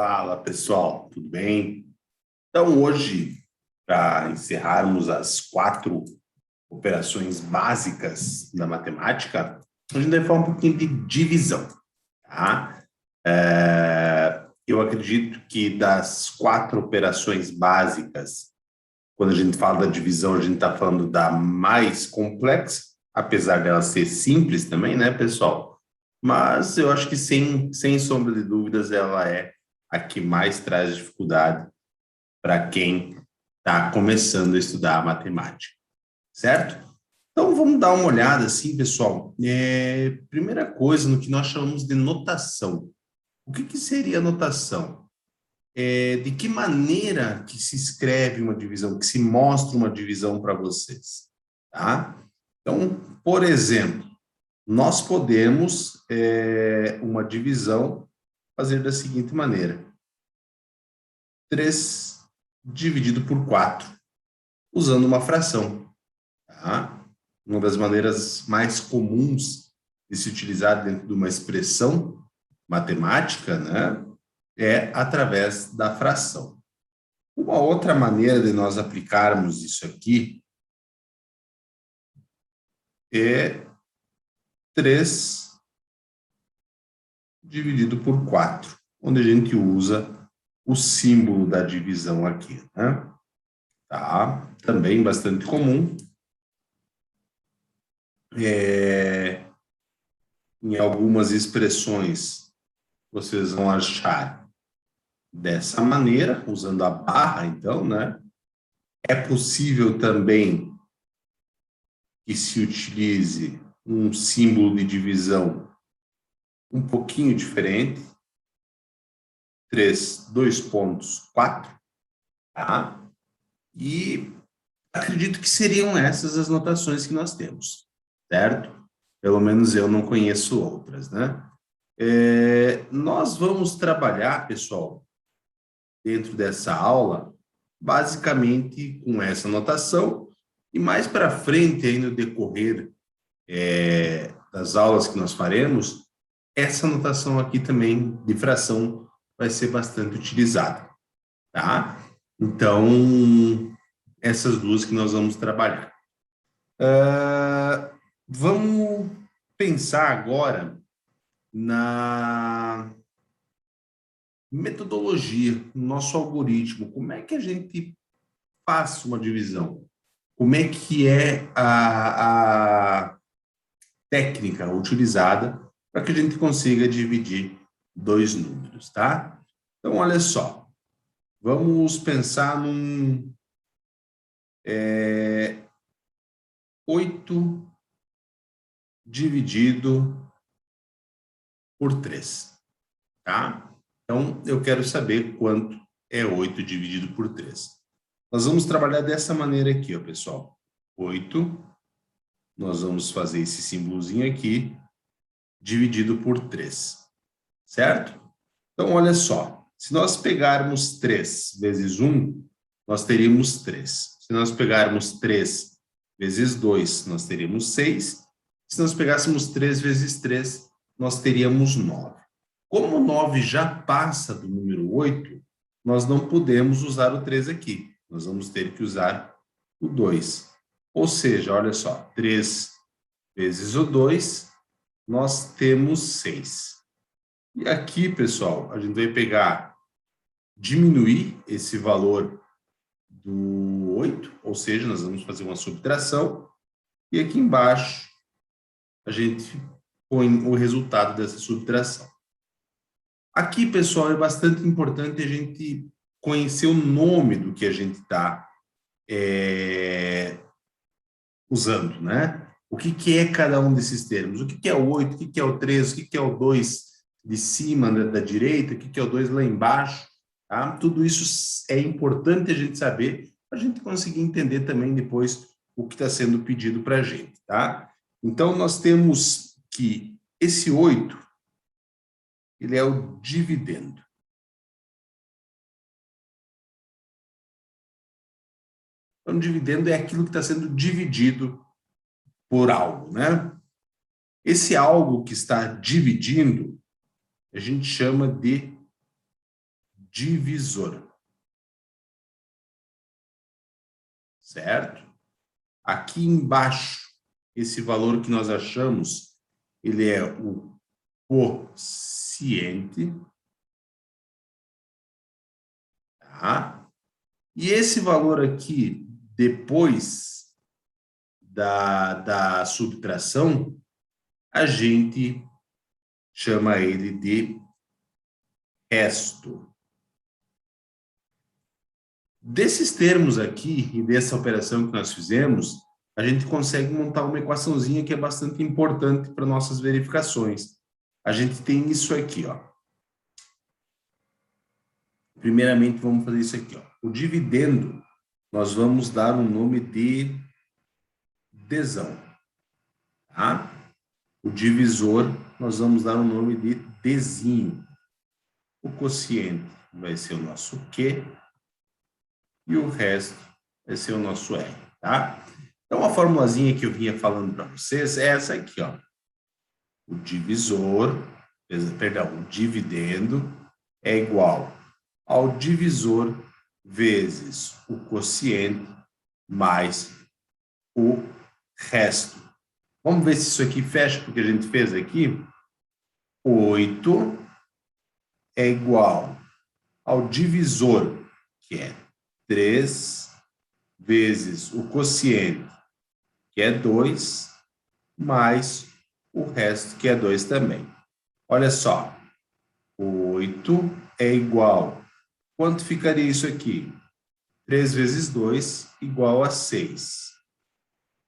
Fala, pessoal, tudo bem? Então, hoje, para encerrarmos as 4 operações básicas da matemática, a gente vai falar um pouquinho de divisão, tá? Eu acredito que das 4 operações básicas, quando a gente fala da divisão, a gente está falando da mais complexa, apesar dela ser simples também, né, pessoal? Mas eu acho que, sem sombra de dúvidas, ela é a que mais traz dificuldade para quem está começando a estudar matemática, certo? Então, vamos dar uma olhada assim, pessoal. Primeira coisa, no que nós chamamos de notação. O que seria notação? De que maneira que se escreve uma divisão, que se mostra uma divisão para vocês, tá? Então, por exemplo, nós podemos uma divisão fazer da seguinte maneira: 3 dividido por 4, usando uma fração, tá? Uma das maneiras mais comuns de se utilizar dentro de uma expressão matemática, né, é através da fração. Uma outra maneira de nós aplicarmos isso aqui é 3 dividido por 4, onde a gente usa o símbolo da divisão aqui, né? Tá? Também bastante comum. Em algumas expressões, vocês vão achar dessa maneira, usando a barra, então, né? É possível também que se utilize um símbolo de divisão um pouquinho diferente. 3, 2 pontos, 4, tá? E acredito que seriam essas as notações que nós temos, certo? Pelo menos eu não conheço outras, né? Nós vamos trabalhar, pessoal, dentro dessa aula, basicamente com essa notação, e mais para frente, aí no decorrer das aulas que nós faremos, essa notação aqui também de fração vai ser bastante utilizada, tá? Então, essas duas que nós vamos trabalhar. Vamos pensar agora na metodologia, no nosso algoritmo. Como é que a gente faz uma divisão? Como é que é a técnica utilizada para que a gente consiga dividir 2 números, tá? Então, olha só. Vamos pensar num 8 dividido por 3, tá? Então, eu quero saber quanto é 8 dividido por 3. Nós vamos trabalhar dessa maneira aqui, ó, pessoal. 8, nós vamos fazer esse símbolozinho aqui, dividido por 3, certo? Então, olha só. Se nós pegarmos 3 vezes 1, nós teríamos 3. Se nós pegarmos 3 vezes 2, nós teríamos 6. Se nós pegássemos 3 vezes 3, nós teríamos 9. Como o 9 já passa do número 8, nós não podemos usar o 3 aqui. Nós vamos ter que usar o 2. Ou seja, olha só, 3 vezes o 2, nós temos 6. E aqui, pessoal, a gente vai pegar, diminuir esse valor do 8, ou seja, nós vamos fazer uma subtração, e aqui embaixo a gente põe o resultado dessa subtração. Aqui, pessoal, é bastante importante a gente conhecer o nome do que a gente está usando, né? O que é cada um desses termos? O que é o 8, o que é o 3, o que é o 2 de cima, né, da direita, o que é o 2 lá embaixo, tá? Tudo isso é importante a gente saber, para a gente conseguir entender também depois o que está sendo pedido para a gente, tá? Então, nós temos que esse 8, ele é o dividendo. Então, dividendo é aquilo que está sendo dividido por algo, né? Esse algo que está dividindo, a gente chama de divisor. Certo? Aqui embaixo, esse valor que nós achamos, ele é o quociente. Tá? E esse valor aqui, depois da subtração, a gente chama ele de resto. Desses termos aqui e dessa operação que nós fizemos, a gente consegue montar uma equaçãozinha que é bastante importante para nossas verificações. A gente tem isso aqui, ó. Primeiramente, vamos fazer isso aqui, ó. O dividendo, nós vamos dar um nome de Dzão, tá? O divisor, nós vamos dar um nome de Dzinho. O quociente vai ser o nosso Q e o resto vai ser o nosso R, tá? Então, a formulazinha que eu vinha falando para vocês é essa aqui, ó. O divisor, perdão, o dividendo é igual ao divisor vezes o quociente mais o resto. Vamos ver se isso aqui fecha com o que a gente fez aqui. 8 é igual ao divisor, que é 3 vezes o quociente, que é 2, mais o resto, que é 2 também. Olha só, 8 é igual, quanto ficaria isso aqui? 3 vezes 2 igual a 6,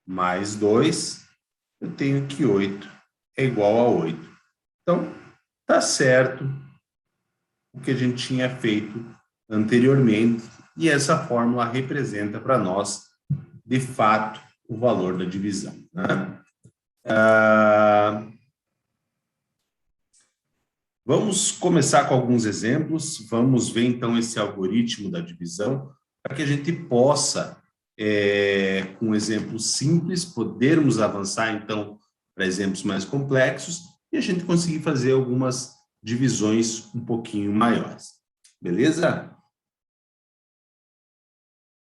mais 2, eu tenho que 8 é igual a 8. Então, tá certo o que a gente tinha feito anteriormente, e essa fórmula representa para nós, de fato, o valor da divisão, né? Vamos começar com alguns exemplos, vamos ver então esse algoritmo da divisão, para que a gente possa, com um exemplo simples, podermos avançar então para exemplos mais complexos e a gente conseguir fazer algumas divisões um pouquinho maiores. Beleza?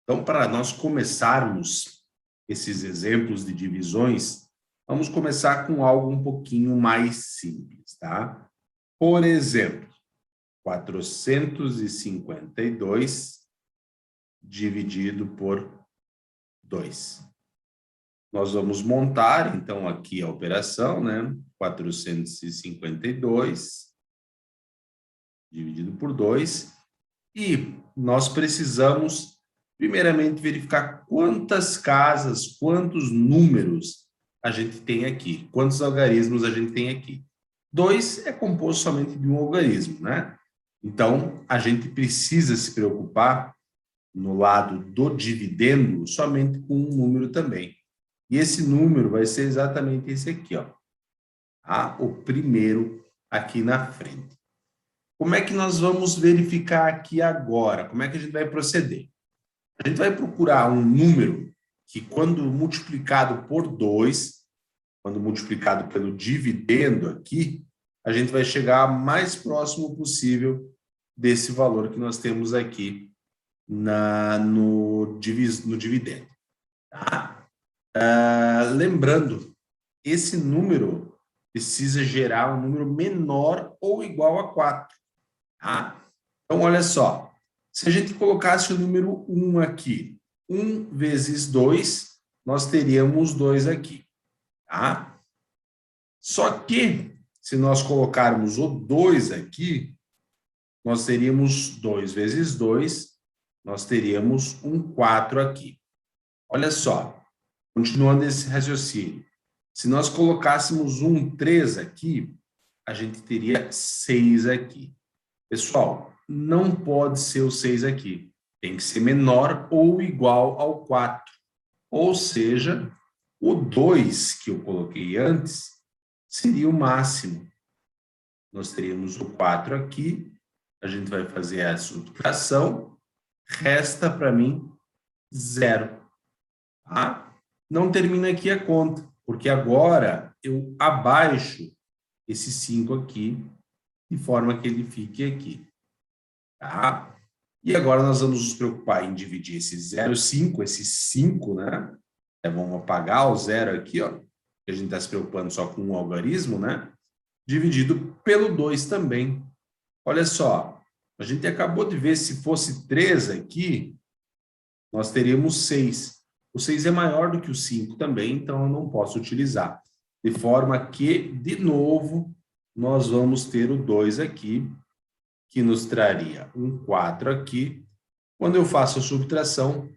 Então, para nós começarmos esses exemplos de divisões, vamos começar com algo um pouquinho mais simples, tá? Por exemplo, 452 dividido por 2. Nós vamos montar, então, aqui a operação, né? 452 dividido por 2. E nós precisamos, primeiramente, verificar quantas casas, quantos números a gente tem aqui, quantos algarismos a gente tem aqui. 2 é composto somente de um algarismo, né? Então, a gente precisa se preocupar no lado do dividendo somente com um número também. E esse número vai ser exatamente esse aqui, ó. O primeiro aqui na frente. Como é que nós vamos verificar aqui agora? Como é que a gente vai proceder? A gente vai procurar um número que, quando multiplicado por 2, quando multiplicado pelo dividendo aqui, a gente vai chegar mais próximo possível desse valor que nós temos aqui no dividendo. Tá? Lembrando, esse número precisa gerar um número menor ou igual a 4. Tá? Então, olha só, se a gente colocasse o número 1 aqui, 1 vezes 2, nós teríamos 2 aqui. Tá? Só que, se nós colocarmos o 2 aqui, nós teríamos 2 vezes 2, nós teríamos um 4 aqui. Olha só, continuando esse raciocínio. Se nós colocássemos um 3 aqui, a gente teria 6 aqui. Pessoal, não pode ser o 6 aqui. Tem que ser menor ou igual ao 4. Ou seja, o 2 que eu coloquei antes seria o máximo. Nós teríamos o 4 aqui, a gente vai fazer a subtração, resta para mim 0. Tá? Não termina aqui a conta, porque agora eu abaixo esse 5 aqui, de forma que ele fique aqui. tá? E agora nós vamos nos preocupar em dividir esse 0,5, esse 5, né? Vamos apagar o zero aqui, ó. A gente está se preocupando só com um algarismo, né? Dividido pelo 2 também. Olha só, a gente acabou de ver, se fosse 3 aqui, nós teríamos 6. O 6 é maior do que o 5 também, então eu não posso utilizar. De forma que, de novo, nós vamos ter o 2 aqui, que nos traria um 4 aqui. Quando eu faço a subtração,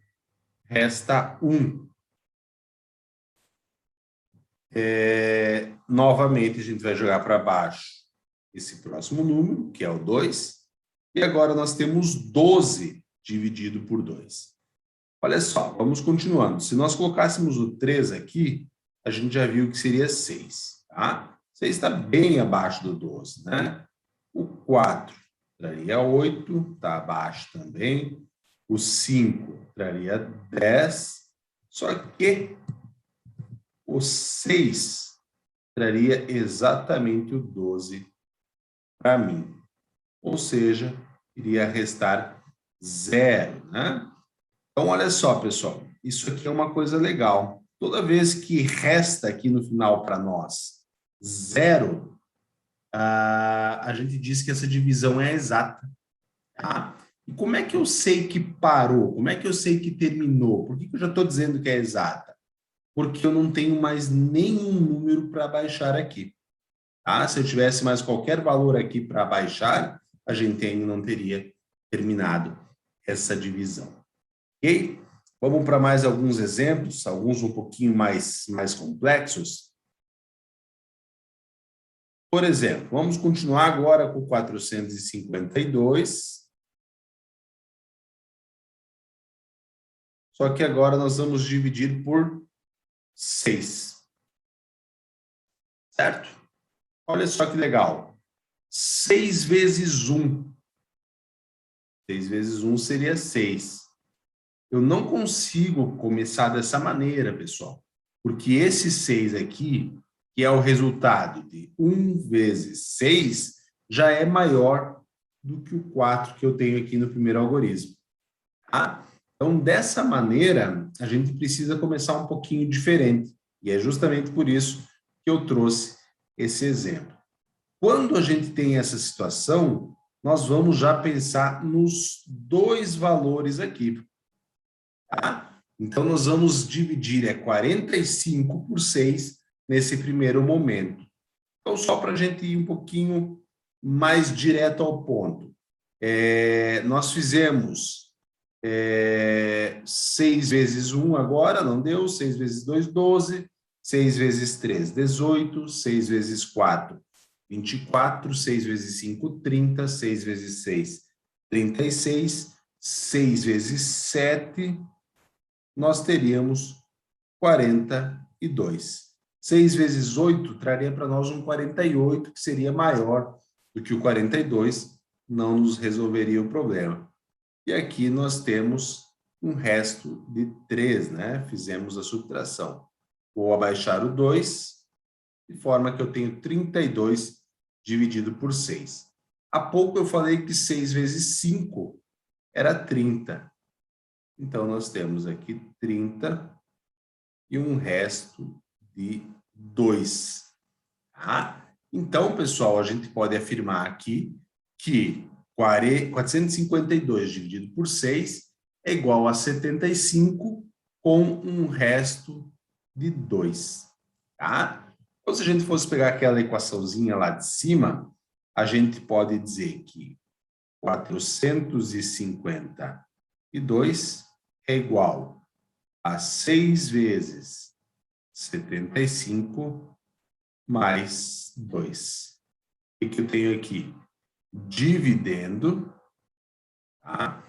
resta 1. Novamente, a gente vai jogar para baixo esse próximo número, que é o 2. E agora nós temos 12 dividido por 2. Olha só, vamos continuando. Se nós colocássemos o 3 aqui, a gente já viu que seria 6. Tá? 6 está bem abaixo do 12, né? O 4 traria 8, está abaixo também. O 5 traria 10, só que o 6 traria exatamente o 12 para mim. Ou seja, iria restar 0, né? Então, olha só, pessoal, isso aqui é uma coisa legal. Toda vez que resta aqui no final para nós 0, a gente diz que essa divisão é exata. Tá? E como é que eu sei que parou? Como é que eu sei que terminou? Por que eu já estou dizendo que é exata? Porque eu não tenho mais nenhum número para baixar aqui. Tá? Se eu tivesse mais qualquer valor aqui para baixar, a gente ainda não teria terminado essa divisão. Ok? Vamos para mais alguns exemplos, alguns um pouquinho mais complexos. Por exemplo, vamos continuar agora com 452. Só que agora nós vamos dividir por 6. Certo? Olha só que legal. 6 vezes 1. 6 vezes 1 seria 6. Eu não consigo começar dessa maneira, pessoal. Porque esse 6 aqui, que é o resultado de 1 vezes 6, já é maior do que o 4 que eu tenho aqui no primeiro algoritmo. Tá? Então, dessa maneira, a gente precisa começar um pouquinho diferente. E é justamente por isso que eu trouxe esse exemplo. Quando a gente tem essa situação, nós vamos já pensar nos dois valores aqui. Tá? Então, nós vamos dividir 45 por 6 nesse primeiro momento. Então, só para a gente ir um pouquinho mais direto ao ponto. Nós fizemos 6 vezes 1 agora, não deu, 6 vezes 2, 12, 6 vezes 3, 18, 6 vezes 4, 24, 6 vezes 5, 30, 6 vezes 6, 36, 6 vezes 7, nós teríamos 42. 6 vezes 8 traria para nós um 48, que seria maior do que o 42, não nos resolveria o problema. E aqui nós temos um resto de 3, né? Fizemos a subtração. Vou abaixar o 2, de forma que eu tenho 32 dividido por 6. Há pouco eu falei que 6 vezes 5 era 30. Então, nós temos aqui 30 e um resto de 2. Tá? Então, pessoal, a gente pode afirmar aqui que 452 dividido por 6 é igual a 75 com um resto de 2. Tá? Então, se a gente fosse pegar aquela equaçãozinha lá de cima, a gente pode dizer que 452 é igual a 6 vezes 75 mais 2. O que eu tenho aqui? Dividendo, tá?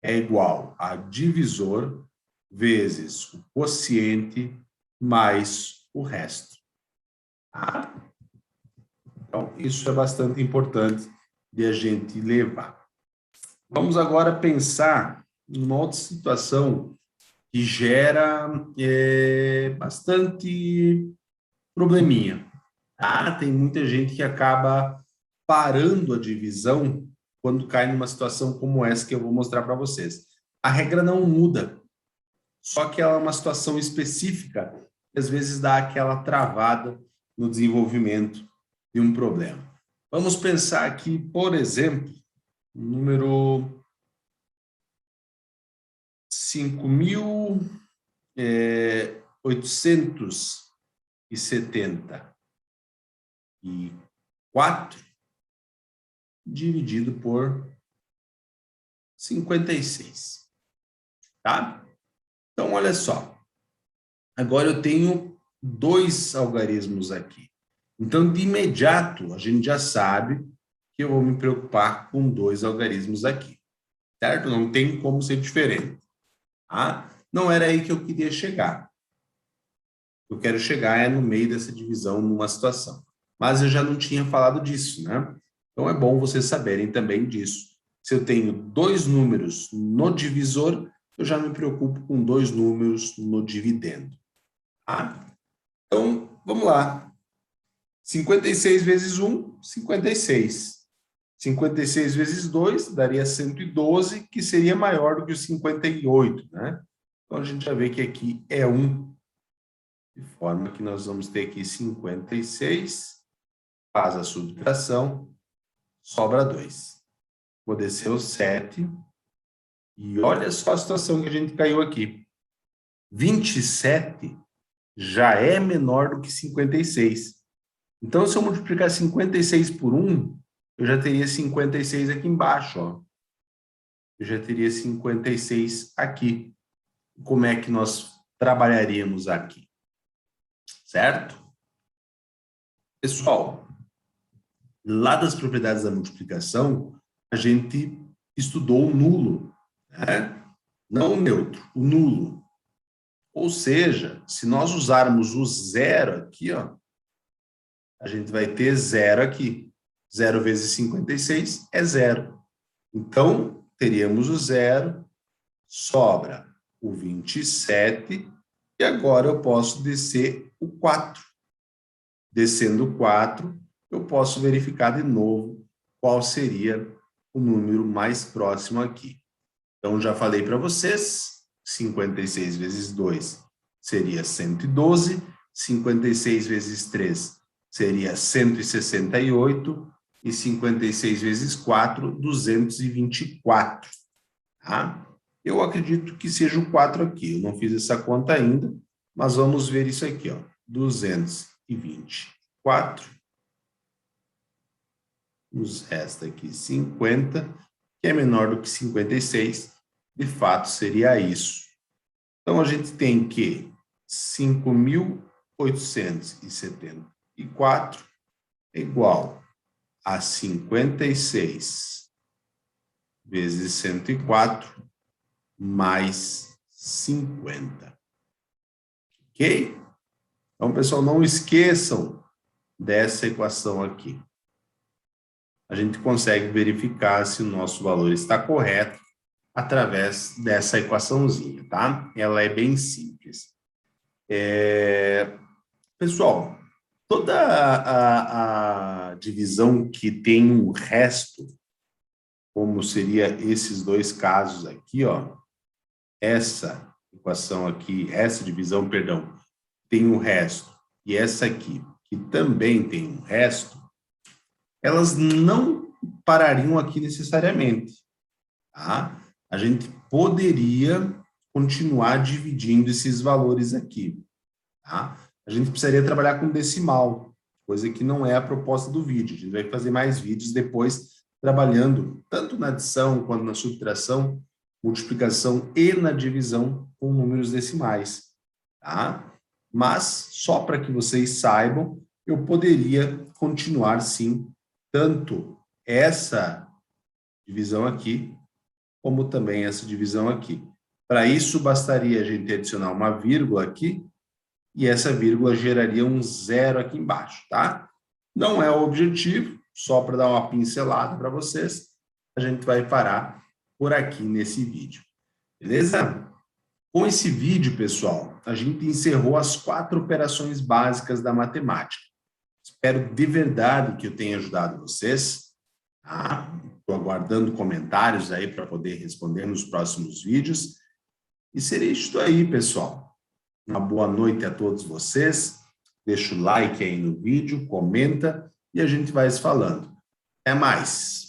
É igual a divisor vezes o quociente mais o resto. Tá? Então, isso é bastante importante de a gente levar. Vamos agora pensar numa outra situação que gera bastante probleminha. Tá? Tem muita gente que acaba parando a divisão quando cai numa situação como essa que eu vou mostrar para vocês. A regra não muda, só que ela é uma situação específica que às vezes dá aquela travada no desenvolvimento de um problema. Vamos pensar aqui, por exemplo, o número 5.874 dividido por 56, tá? Então, olha só. Agora eu tenho dois algarismos aqui. Então, de imediato, a gente já sabe que eu vou me preocupar com dois algarismos aqui, certo? Não tem como ser diferente, tá? Não era aí que eu queria chegar. Eu quero chegar no meio dessa divisão numa situação. Mas eu já não tinha falado disso, né? Então, é bom vocês saberem também disso. Se eu tenho dois números no divisor, eu já me preocupo com dois números no dividendo. Tá? Então, vamos lá. 56 vezes 1, 56. 56 vezes 2 daria 112, que seria maior do que o 58, né? Então, a gente já vê que aqui é 1. De forma que nós vamos ter aqui 56, faz a subtração, sobra 2. Vou descer o 7. E olha só a situação que a gente caiu aqui. 27 já é menor do que 56. Então, se eu multiplicar 56 por 1, eu já teria 56 aqui embaixo, ó. Eu já teria 56 aqui. Como é que nós trabalharíamos aqui? Certo? Pessoal, lá das propriedades da multiplicação, a gente estudou o nulo, né? Não o neutro, o nulo. Ou seja, se nós usarmos o zero aqui, ó, a gente vai ter zero aqui. 0 vezes 56 é zero. Então, teríamos o zero, sobra o 27, e agora eu posso descer o 4. Descendo o 4, eu posso verificar de novo qual seria o número mais próximo aqui. Então, já falei para vocês, 56 vezes 2 seria 112, 56 vezes 3 seria 168, e 56 vezes 4, 224. Tá? Eu acredito que seja o 4 aqui, eu não fiz essa conta ainda, mas vamos ver isso aqui, ó, 224, nos resta aqui 50, que é menor do que 56, de fato seria isso. Então, a gente tem que 5.874 é igual a 56 vezes 104 mais 50. Ok? Então, pessoal, não esqueçam dessa equação aqui. A gente consegue verificar se o nosso valor está correto através dessa equaçãozinha, tá? Ela é bem simples. Pessoal, toda a divisão que tem um resto, como seria esses dois casos aqui, ó, essa equação aqui, essa divisão, perdão, tem um resto, e essa aqui, que também tem um resto, elas não parariam aqui necessariamente, tá? A gente poderia continuar dividindo esses valores aqui, tá? A gente precisaria trabalhar com decimal, coisa que não é a proposta do vídeo. A gente vai fazer mais vídeos depois trabalhando tanto na adição quanto na subtração, multiplicação e na divisão com números decimais, tá? Mas, só para que vocês saibam, eu poderia continuar, sim, tanto essa divisão aqui, como também essa divisão aqui. Para isso, bastaria a gente adicionar uma vírgula aqui, e essa vírgula geraria um zero aqui embaixo, tá? Não é o objetivo, só para dar uma pincelada para vocês, a gente vai parar por aqui nesse vídeo, beleza? Com esse vídeo, pessoal, a gente encerrou as 4 operações básicas da matemática. Espero de verdade que eu tenha ajudado vocês, tá? Estou aguardando comentários aí para poder responder nos próximos vídeos. E seria isso aí, pessoal. Uma boa noite a todos vocês. Deixa o like aí no vídeo, comenta e a gente vai se falando. Até mais!